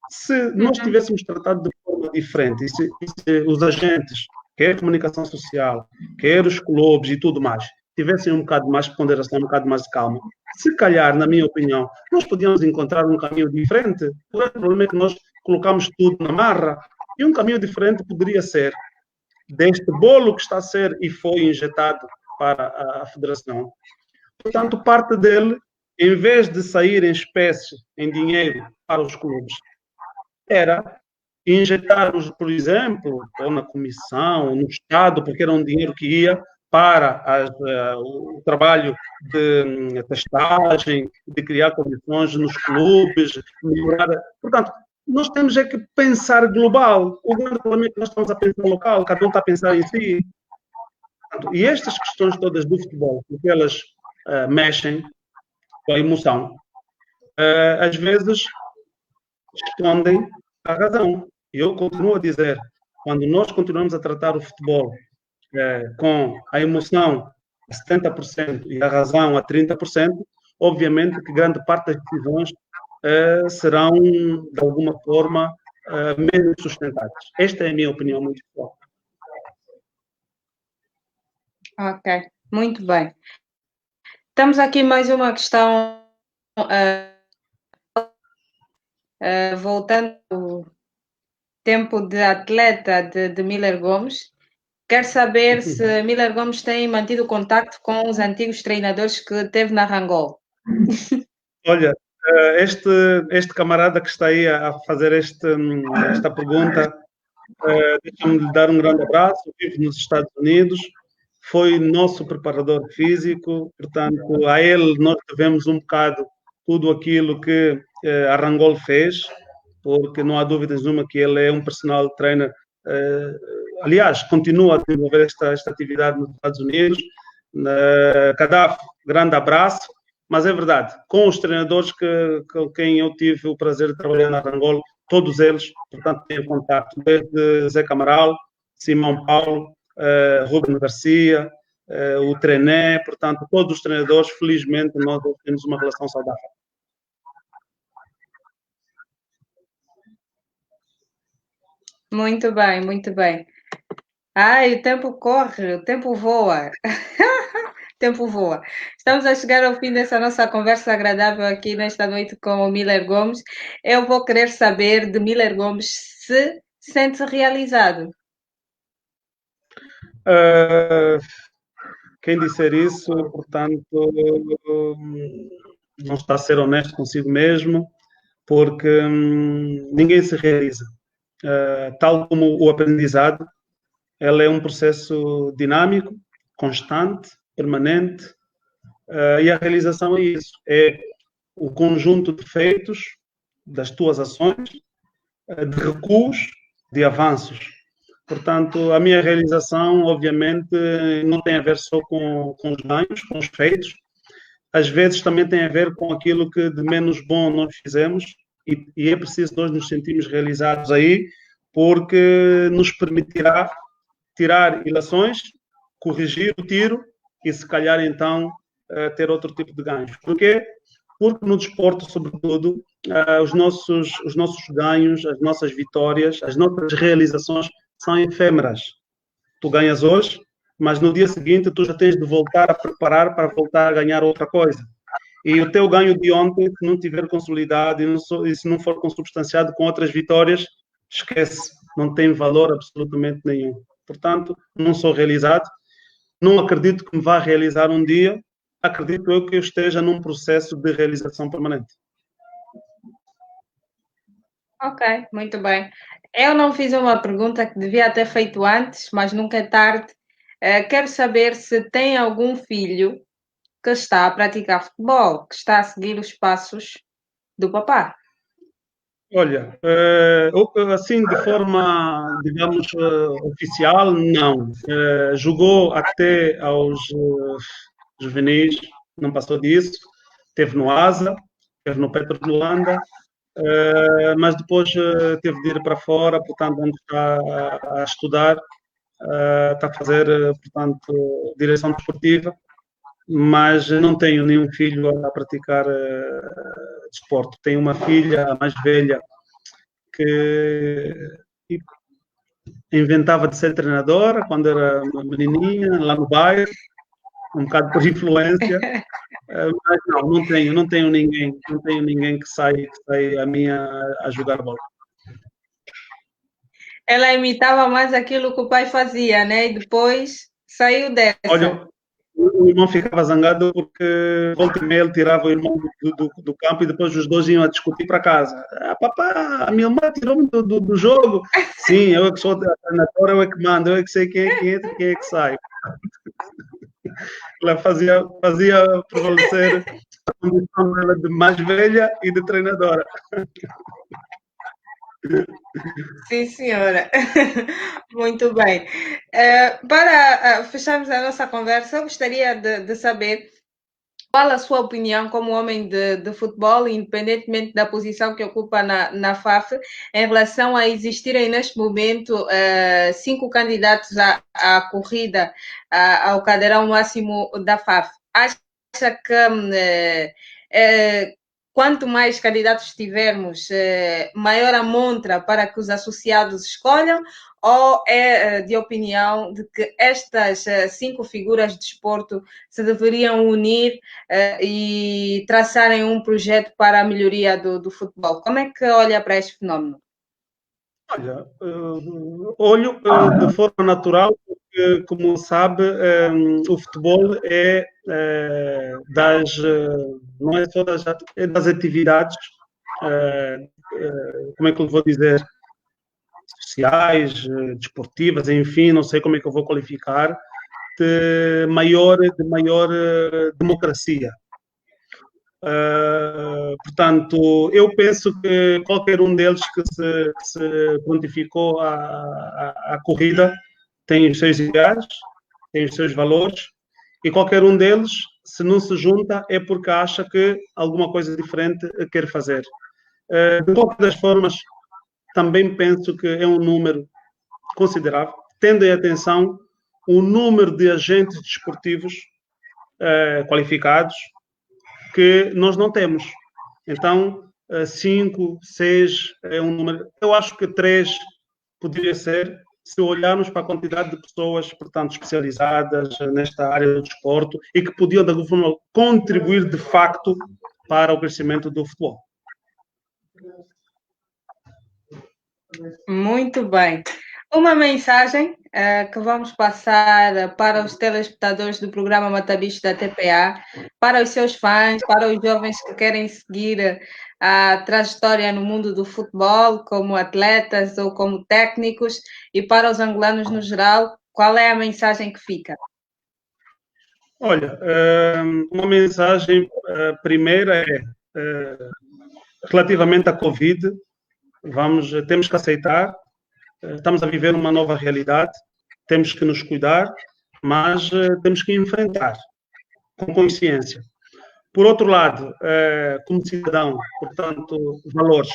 [SPEAKER 2] se nós tivéssemos tratado de forma diferente, e se os agentes, quer a comunicação social, quer os clubes e tudo mais, tivessem um bocado mais de ponderação, um bocado mais de calma, se calhar, na minha opinião, nós podíamos encontrar um caminho diferente. O problema é que nós colocamos tudo na marra, e um caminho diferente poderia ser deste bolo que está a ser e foi injetado para a Federação. Portanto, parte dele, em vez de sair em espécie, em dinheiro para os clubes, era injetarmos, por exemplo, ou na comissão, ou no Estado, porque era um dinheiro que ia para o trabalho de testagem, de criar condições nos clubes, melhorar. Portanto, nós temos é que pensar global. O grande problema é que nós estamos a pensar local, cada um está a pensar em si. Portanto, e estas questões todas do futebol, porque elas mexem com a emoção, às vezes escondem a razão. E eu continuo a dizer, quando nós continuamos a tratar o futebol com a emoção a 70% e a razão a 30%, obviamente que grande parte das decisões serão, de alguma forma, menos sustentadas. Esta é a minha opinião muito forte.
[SPEAKER 1] Ok, muito bem. Temos aqui mais uma questão, voltando ao tempo de atleta de Miller Gomes. Quer saber se Miller Gomes tem mantido contato com os antigos treinadores que teve na Rangol.
[SPEAKER 2] Olha, este camarada que está aí a fazer esta pergunta, deixa-me lhe dar um grande abraço. Vive nos Estados Unidos, foi nosso preparador físico, portanto, a ele nós devemos um bocado tudo aquilo que a Rangol fez, porque não há dúvidas nenhuma que ele é um personal trainer. Aliás, continua a desenvolver esta atividade nos Estados Unidos. Kadaf, grande abraço. Mas é verdade, com os treinadores com quem eu tive o prazer de trabalhar na Rangol, todos eles, portanto, tenho contato, desde Zé Camaral, Simão Paulo, Rubem Garcia, o Trené, portanto, todos os treinadores, felizmente, nós temos uma relação saudável.
[SPEAKER 1] Muito bem, muito bem. Ai, o tempo corre, o tempo voa. Tempo voa. Estamos a chegar ao fim dessa nossa conversa agradável aqui nesta noite com o Miller Gomes. Eu vou querer saber de Miller Gomes se sente realizado.
[SPEAKER 2] Quem disser isso, portanto, não está a ser honesto consigo mesmo, porque ninguém se realiza. Tal como o aprendizado, ele é um processo dinâmico, constante, permanente, e a realização é isso, é o conjunto de feitos das tuas ações, de recuos, de avanços. Portanto, a minha realização, obviamente, não tem a ver só com os ganhos, com os feitos, às vezes também tem a ver com aquilo que de menos bom nós fizemos, e é preciso nós nos sentirmos realizados aí, porque nos permitirá tirar ilações, corrigir o tiro e, se calhar, então, ter outro tipo de ganhos. Porquê? Porque no desporto, sobretudo, os nossos ganhos, as nossas vitórias, as nossas realizações são efêmeras. Tu ganhas hoje, mas no dia seguinte tu já tens de voltar a preparar para voltar a ganhar outra coisa. E o teu ganho de ontem, se não tiver consolidado e se não for consubstanciado com outras vitórias, esquece, não tem valor absolutamente nenhum. Portanto, não sou realizado, não acredito que me vá realizar um dia, acredito eu que eu esteja num processo de realização permanente.
[SPEAKER 1] Ok, muito bem. Eu não fiz uma pergunta que devia ter feito antes, mas nunca é tarde. Quero saber se tem algum filho que está a praticar futebol, que está a seguir os passos do papá.
[SPEAKER 2] Olha, assim de forma, digamos, oficial, não. Jogou até aos juvenis, não passou disso. Teve no ASA, teve no Petro de Luanda, mas depois teve de ir para fora, portanto, onde está a estudar, está a fazer, portanto, direção desportiva, mas não tenho nenhum filho a praticar desporto. Tenho uma filha, a mais velha, que inventava de ser treinadora quando era menininha, lá no bairro, um bocado por influência, mas não tenho ninguém que sai a mim a jogar bola.
[SPEAKER 1] Ela imitava mais aquilo que o pai fazia, né? E depois saiu dessa.
[SPEAKER 2] Olha, o irmão ficava zangado porque volta e meia ele tirava o irmão do campo e depois os dois iam a discutir para casa. Papá, a minha mãe tirou-me do jogo. Sim, eu é que sou a treinadora, eu é que mando, eu é que sei quem é que entra e quem é que sai. Ela fazia prevalecer a condição dela de mais velha e de treinadora.
[SPEAKER 1] Sim, senhora. Muito bem. Para fecharmos a nossa conversa, eu gostaria de saber qual a sua opinião como homem de futebol, independentemente da posição que ocupa na FAF, em relação a existirem neste momento 5 candidatos à corrida ao cadeirão máximo da FAF. Acha que quanto mais candidatos tivermos, maior a montra para que os associados escolham, ou é de opinião de que estas 5 figuras de desporto se deveriam unir e traçarem um projeto para a melhoria do futebol? Como é que olha para este fenómeno?
[SPEAKER 2] Olha, olho de forma natural, porque, como sabe, o futebol não é só das atividades, como é que eu vou dizer, sociais, desportivas, enfim, não sei como é que eu vou qualificar, de maior democracia. Portanto, eu penso que qualquer um deles que se prontificou à corrida tem os seus ideais, tem os seus valores, e qualquer um deles, se não se junta, é porque acha que alguma coisa diferente quer fazer. De qualquer das formas, também penso que é um número considerável, tendo em atenção o número de agentes desportivos qualificados que nós não temos. Então, 5, 6 é um número. Eu acho que 3 poderia ser, se olharmos para a quantidade de pessoas, portanto, especializadas nesta área do desporto e que podiam, de alguma forma, contribuir de facto para o crescimento do futebol.
[SPEAKER 1] Muito bem. Uma mensagem que vamos passar para os telespectadores do programa Matabicho da TPA, para os seus fãs, para os jovens que querem seguir a trajetória no mundo do futebol, como atletas ou como técnicos, e para os angolanos no geral, qual é a mensagem que fica?
[SPEAKER 2] Olha, uma mensagem primeira é relativamente à Covid, temos que aceitar. Estamos a viver uma nova realidade, temos que nos cuidar, mas temos que enfrentar com consciência. Por outro lado, como cidadão, portanto, valores.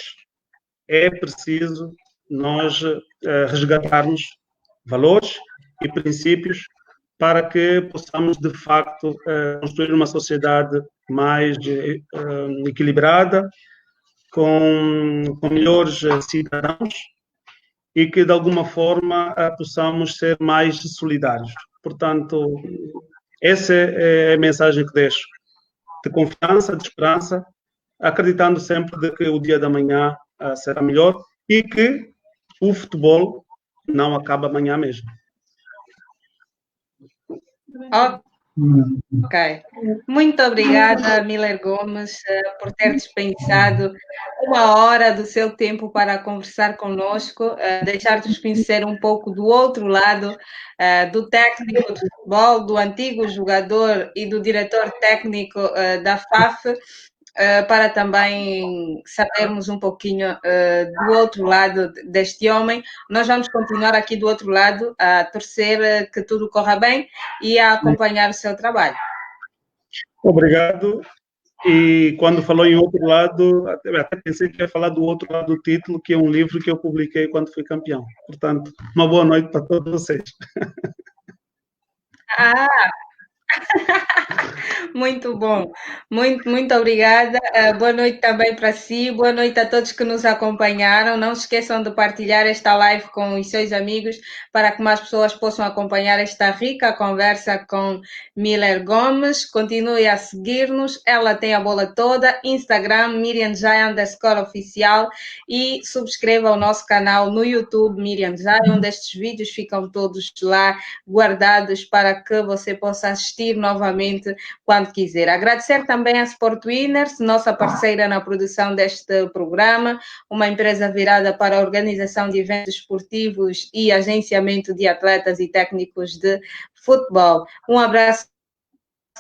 [SPEAKER 2] É preciso nós resgatarmos valores e princípios para que possamos, de facto, construir uma sociedade mais equilibrada, com melhores cidadãos, e que, de alguma forma, possamos ser mais solidários. Portanto, essa é a mensagem que deixo, de confiança, de esperança, acreditando sempre de que o dia da manhã será melhor e que o futebol não acaba amanhã mesmo.
[SPEAKER 1] Ok. Muito obrigada, Miller Gomes, por ter dispensado 1 hora do seu tempo para conversar conosco, deixar-nos conhecer um pouco do outro lado, do técnico de futebol, do antigo jogador e do diretor técnico da FAF, para também sabermos um pouquinho do outro lado deste homem. Nós vamos continuar aqui do outro lado a torcer que tudo corra bem e a acompanhar o seu trabalho.
[SPEAKER 2] Obrigado. E quando falou em outro lado, até pensei que ia falar do outro lado do título, que é um livro que eu publiquei quando fui campeão. Portanto, uma boa noite para todos vocês.
[SPEAKER 1] Muito bom, muito obrigada. Boa noite também para si, boa noite a todos que nos acompanharam. Não se esqueçam de partilhar esta live com os seus amigos para que mais pessoas possam acompanhar esta rica conversa com Miller Gomes. Continue a seguir-nos, ela tem a bola toda, Instagram Miriam Jai _oficial e subscreva o nosso canal no YouTube Miriam Jai, onde estes vídeos ficam todos lá guardados para que você possa assistir novamente quando quiser. Agradecer também a Sport Winners, nossa parceira na produção deste programa, uma empresa virada para a organização de eventos esportivos e agenciamento de atletas e técnicos de futebol. Um abraço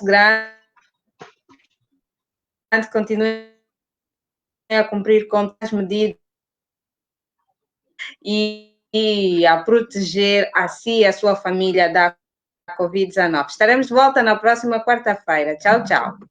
[SPEAKER 1] grande, continue a cumprir com as medidas e a proteger a si e a sua família da Covid-19. Estaremos de volta na próxima quarta-feira. Tchau, tchau.